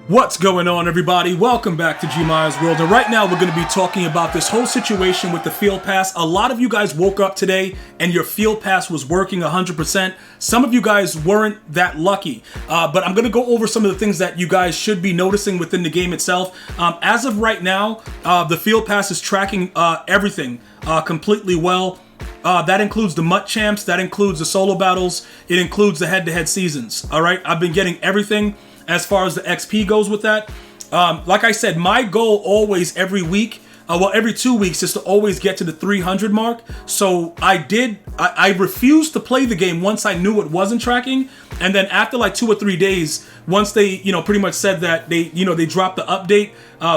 What's going on, everybody? Welcome back to GmiasWorld, and right now we're going to be talking about this whole situation with the Field Pass. A lot of you guys woke up today and your Field Pass was working 100%. Some of you guys weren't that lucky, but I'm going to go over some of the things that you guys should be noticing within the game itself. As of right now, the Field Pass is tracking everything completely well. That includes the MUT champs, that includes the solo battles, it includes the head-to-head seasons. All right, I've been getting everything as far as the XP goes with that. Like I said, my goal always every week, every 2 weeks, is to always get to the 300 mark. So I refused to play the game once I knew it wasn't tracking. And then after like 2 or 3 days, once they, pretty much said that they dropped the update,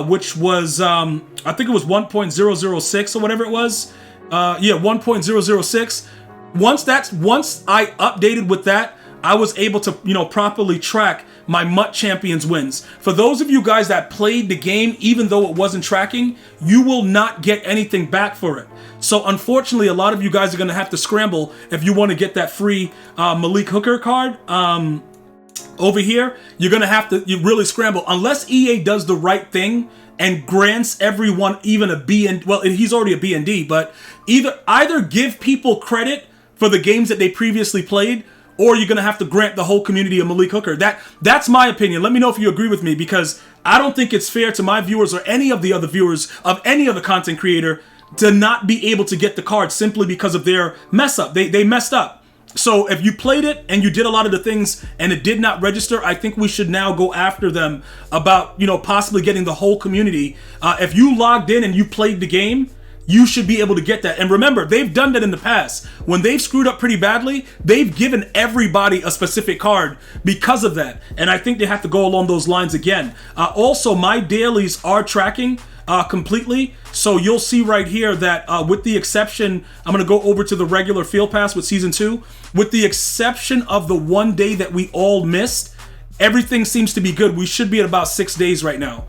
which was, I think it was 1.006 or whatever it was. 1.006. Once I updated with that, I was able to, properly track my MUT Champions wins. For those of you guys that played the game, even though it wasn't tracking, you will not get anything back for it. So unfortunately, a lot of you guys are going to have to scramble if you want to get that free Malik Hooker card. Over here, you're going to have to really scramble. Unless EA does the right thing and grants everyone even a B and, well, he's already a B and D, but either give people credit for the games that they previously played, or you're going to have to grant the whole community a Malik Hooker. That's my opinion. Let me know if you agree with me, because I don't think it's fair to my viewers or any of the other viewers of any other content creator to not be able to get the card simply because of their mess up. They messed up. So if you played it and you did a lot of the things and it did not register, I think we should now go after them about, possibly getting the whole community. If you logged in and you played the game, you should be able to get that. And remember, they've done that in the past. When they've screwed up pretty badly, they've given everybody a specific card because of that. And I think they have to go along those lines again. Also, my dailies are tracking completely. So you'll see right here that with the exception, I'm going to go over to the regular Field Pass with Season 2. With the exception of the one day that we all missed, everything seems to be good. We should be at about 6 days right now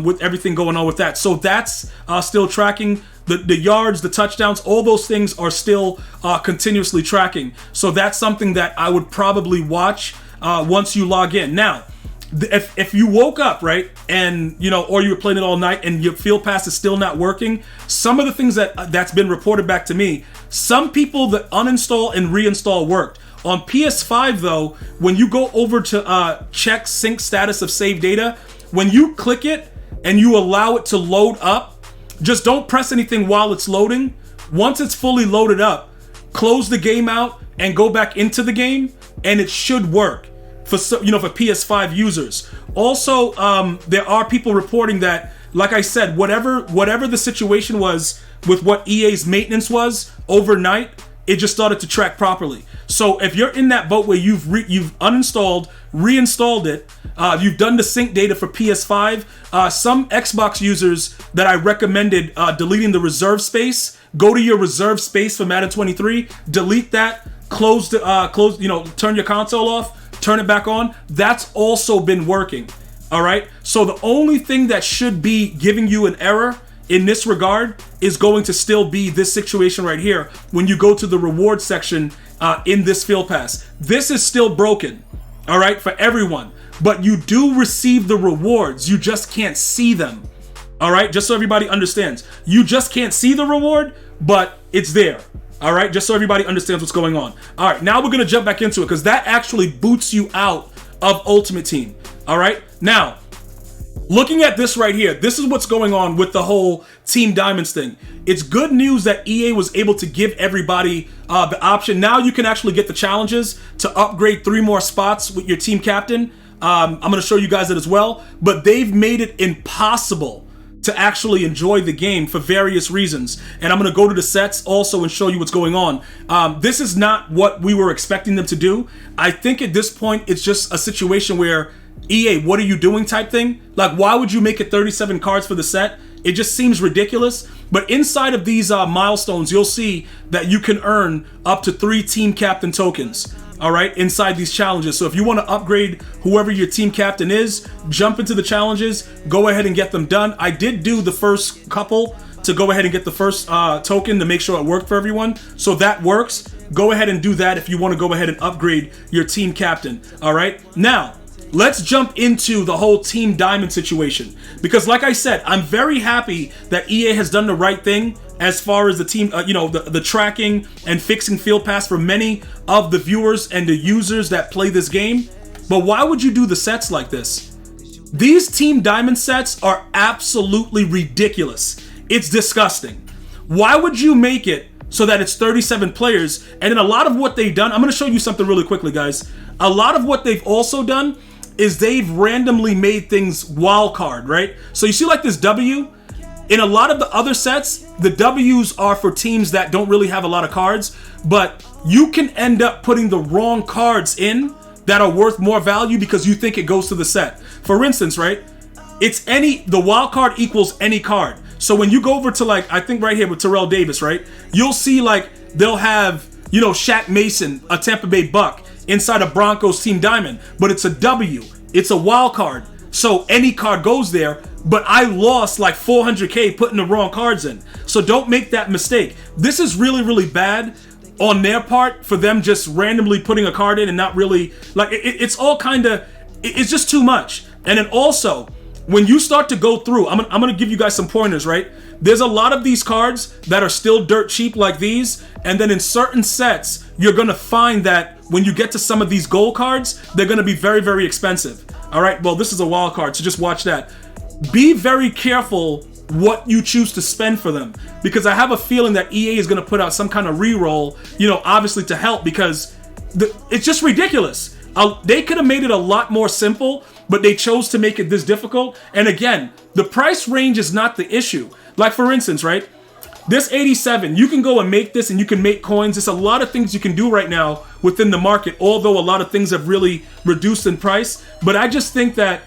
with everything going on with that. So that's still tracking. The yards, the touchdowns, all those things are still continuously tracking. So that's something that I would probably watch once you log in. Now, if you woke up, right, and, or you were playing it all night and your Field Pass is still not working, some of the things that's been reported back to me, some people that uninstall and reinstall worked. On PS5, though, when you go over to check sync status of save data, when you click it and you allow it to load up, just don't press anything while it's loading. Once it's fully loaded up, close the game out and go back into the game, and it should work for for PS5 users. Also, there are people reporting that, like I said, whatever the situation was with what EA's maintenance was overnight, it just started to track properly. So if you're in that boat where you've uninstalled, reinstalled it, you've done the sync data for PS5, some Xbox users that I recommended deleting the reserve space, go to your reserve space for Madden 23, delete that, turn your console off, turn it back on. That's also been working. All right. So the only thing that should be giving you an error in this regard is going to still be this situation right here when you go to the reward section in this Field Pass. This is still broken, all right, for everyone, but you do receive the rewards. You just can't see them, all right, just so everybody understands. You just can't see the reward, but it's there, all right, just so everybody understands what's going on. All right, now we're going to jump back into it because that actually boots you out of Ultimate Team, all right? Now, looking at this right here, this is what's going on with the whole Team Diamonds thing. It's good news that EA was able to give everybody the option. Now you can actually get the challenges to upgrade 3 more spots with your team captain. I'm going to show you guys it as well. But they've made it impossible to actually enjoy the game for various reasons. And I'm going to go to the sets also and show you what's going on. This is not what we were expecting them to do. I think at this point, it's just a situation where EA, what are you doing type thing? Like, why would you make it 37 cards for the set? It just seems ridiculous. But inside of these milestones, you'll see that you can earn up to 3 team captain tokens. All right, inside these challenges. So if you want to upgrade whoever your team captain is, jump into the challenges, go ahead and get them done. I did do the first couple to go ahead and get the first token to make sure it worked for everyone. So that works. Go ahead and do that if you want to go ahead and upgrade your team captain. All right. Now, let's jump into the whole Team Diamond situation. Because like I said, I'm very happy that EA has done the right thing as far as the team, the tracking and fixing Field Pass for many of the viewers and the users that play this game. But why would you do the sets like this? These Team Diamond sets are absolutely ridiculous. It's disgusting. Why would you make it so that it's 37 players? And then a lot of what they've done, I'm going to show you something really quickly, guys. A lot of what they've also done is they've randomly made things wild card, right? So you see like this W? In a lot of the other sets, the W's are for teams that don't really have a lot of cards, but you can end up putting the wrong cards in that are worth more value because you think it goes to the set. For instance, right? The wild card equals any card. So when you go over to like, I think right here with Terrell Davis, right? You'll see like, they'll have, Shaq Mason, a Tampa Bay Buck, inside a Broncos Team Diamond, but it's a W. It's a wild card. So any card goes there, but I lost like 400K putting the wrong cards in. So don't make that mistake. This is really, really bad on their part for them just randomly putting a card in and not really, like, it's all kind of, it's just too much. And then also, when you start to go through, I'm gonna give you guys some pointers, right? There's a lot of these cards that are still dirt cheap like these, and then in certain sets, you're gonna find that when you get to some of these gold cards, they're gonna be very, very expensive. All right, well, this is a wild card, so just watch that. Be very careful what you choose to spend for them, because I have a feeling that EA is gonna put out some kind of reroll, obviously to help, because it's just ridiculous. They could have made it a lot more simple, but they chose to make it this difficult. And again, the price range is not the issue. Like for instance, right? This 87, you can go and make this and you can make coins. There's a lot of things you can do right now within the market, although a lot of things have really reduced in price. But I just think that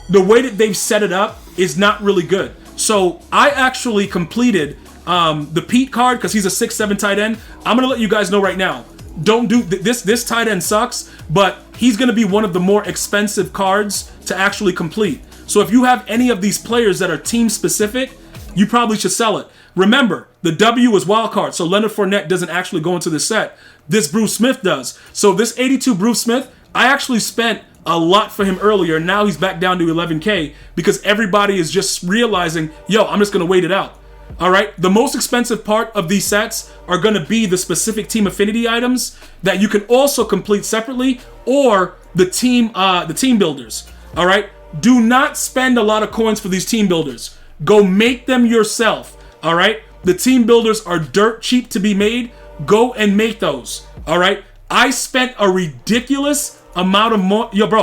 the way that they've set it up is not really good. So I actually completed the Pete card because he's a 6'7" tight end. I'm going to let you guys know right now. Don't do this tight end sucks, but he's going to be one of the more expensive cards to actually complete. So if you have any of these players that are team specific, you probably should sell it. Remember, the W is wild card, so Leonard Fournette doesn't actually go into the set. This Bruce Smith does. So this 82 Bruce Smith, I actually spent a lot for him earlier, and now he's back down to 11K because everybody is just realizing, yo, I'm just going to wait it out. All right, the most expensive part of these sets are going to be the specific team affinity items that you can also complete separately, or the team builders. All right, do not spend a lot of coins for these team builders. Go make them yourself. All right, the team builders are dirt cheap to be made. Go and make those. All right, I spent a ridiculous amount of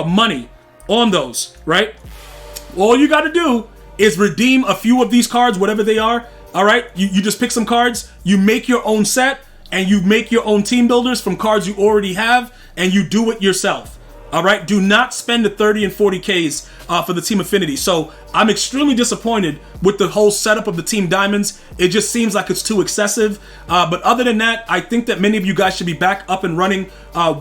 money on those. Right, all you got to do is redeem a few of these cards, whatever they are. All right, you just pick some cards, you make your own set, and you make your own team builders from cards you already have, and you do it yourself. All right, do not spend the 30 and 40Ks for the team affinity. So I'm extremely disappointed with the whole setup of the Team Diamonds. It just seems like it's too excessive. But other than that, I think that many of you guys should be back up and running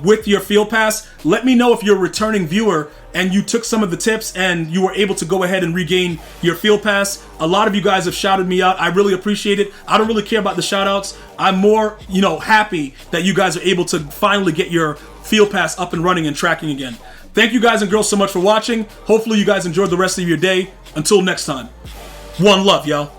with your Field Pass. Let me know if you're a returning viewer and you took some of the tips and you were able to go ahead and regain your Field Pass. A lot of you guys have shouted me out. I really appreciate it. I don't really care about the shout outs. I'm more, happy that you guys are able to finally get your Field Pass up and running and tracking again. Thank you guys and girls so much for watching. Hopefully you guys enjoyed the rest of your day. Until next time. One love, y'all.